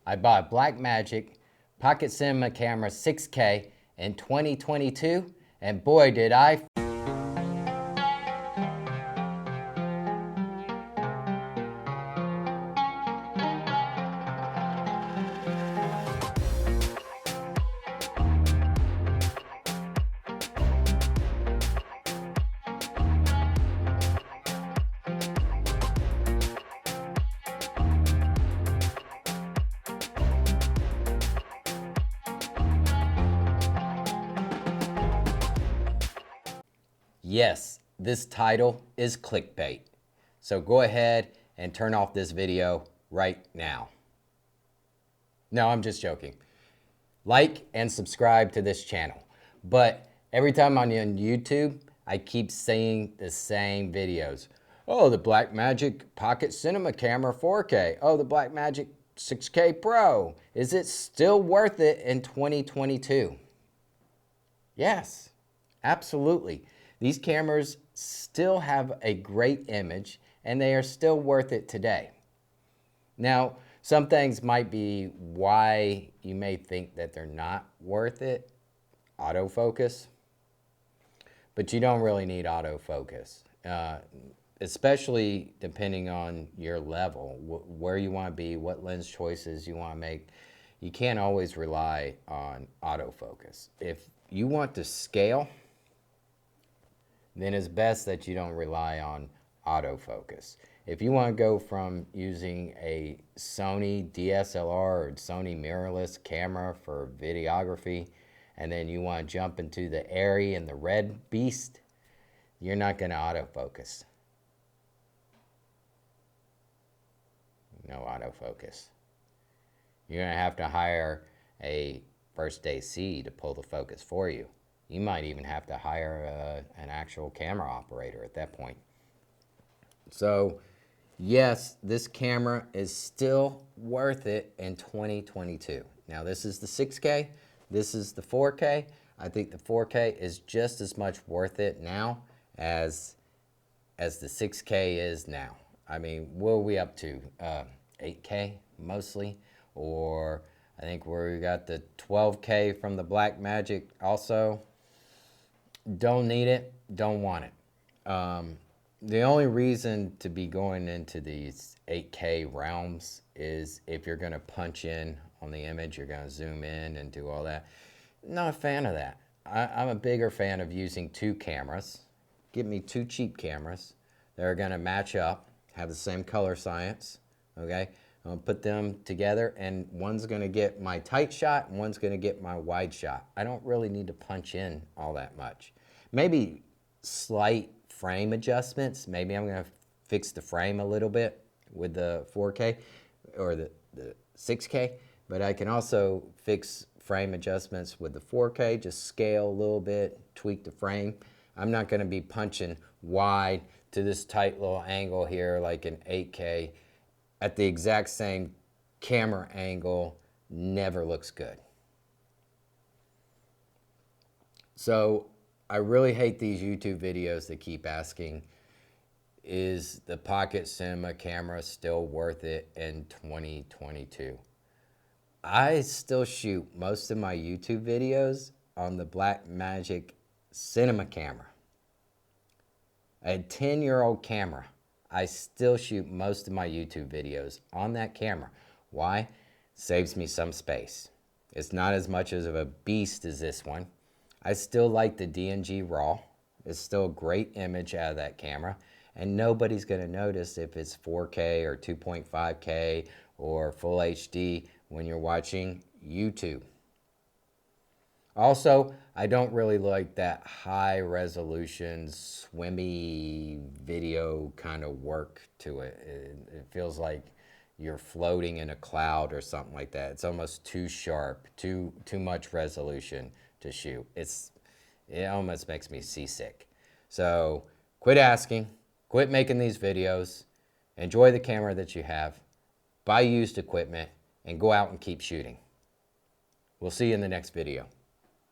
I bought a Blackmagic Pocket Cinema Camera 6K in 2022, and boy did I Yes, this title is clickbait. So go ahead and turn off this video right now. No, I'm just joking. Like and subscribe to this channel. But every time I'm on YouTube, I keep seeing the same videos. Oh, the Blackmagic Pocket Cinema Camera 4K. Oh, the Blackmagic 6K Pro. Is it still worth it in 2022? Yes, absolutely. These cameras still have a great image and they are still worth it today. Now, some things might be why you may think that they're not worth it. Autofocus. But you don't really need autofocus, especially depending on your level, where you want to be, what lens choices you want to make. You can't always rely on autofocus. If you want to scale, then it's best that you don't rely on autofocus. If you want to go from using a Sony DSLR or Sony mirrorless camera for videography, and then you want to jump into the Airy and the Red Beast, you're not going to autofocus. No autofocus. You're going to have to hire a first AC to pull the focus for you. You might even have to hire an actual camera operator at that point. So, yes, this camera is still worth it in 2022. Now, this is the 6K. This is the 4K. I think the 4K is just as much worth it now as the 6K is now. I mean, what are we up to? 8K mostly, or I think we got the 12K from the Blackmagic also. Don't need it, don't want it. The only reason to be going into these 8K realms is if you're going to punch in on the image, you're going to zoom in and do all that. Not a fan of that. I'm a bigger fan of using two cameras. Give me two cheap cameras that are going to match up, have the same color science, okay? I'll put them together, and one's going to get my tight shot and one's going to get my wide shot. I don't really need to punch in all that much. Maybe slight frame adjustments. Maybe I'm going to fix the frame a little bit with the 4K or the 6K, but I can also fix frame adjustments with the 4K, just scale a little bit, tweak the frame. I'm not going to be punching wide to this tight little angle here like an 8K at the exact same camera angle. Never looks good. So I really hate these YouTube videos that keep asking, is the Pocket Cinema camera still worth it in 2022? I still shoot most of my YouTube videos on the Blackmagic Cinema camera. A 10-year-old camera. I still shoot most of my YouTube videos on that camera. Why? Saves me some space. It's not as much of a beast as this one. I still like the DNG RAW. It's still a great image out of that camera, and nobody's going to notice if it's 4K or 2.5K or full HD when you're watching YouTube. Also, I don't really like that high resolution swimmy video kind of work to it. It feels like you're floating in a cloud or something like that. It's almost too sharp, too much resolution to shoot. It almost makes me seasick. So quit asking, quit making these videos, enjoy the camera that you have, buy used equipment, and go out and keep shooting. We'll see you in the next video.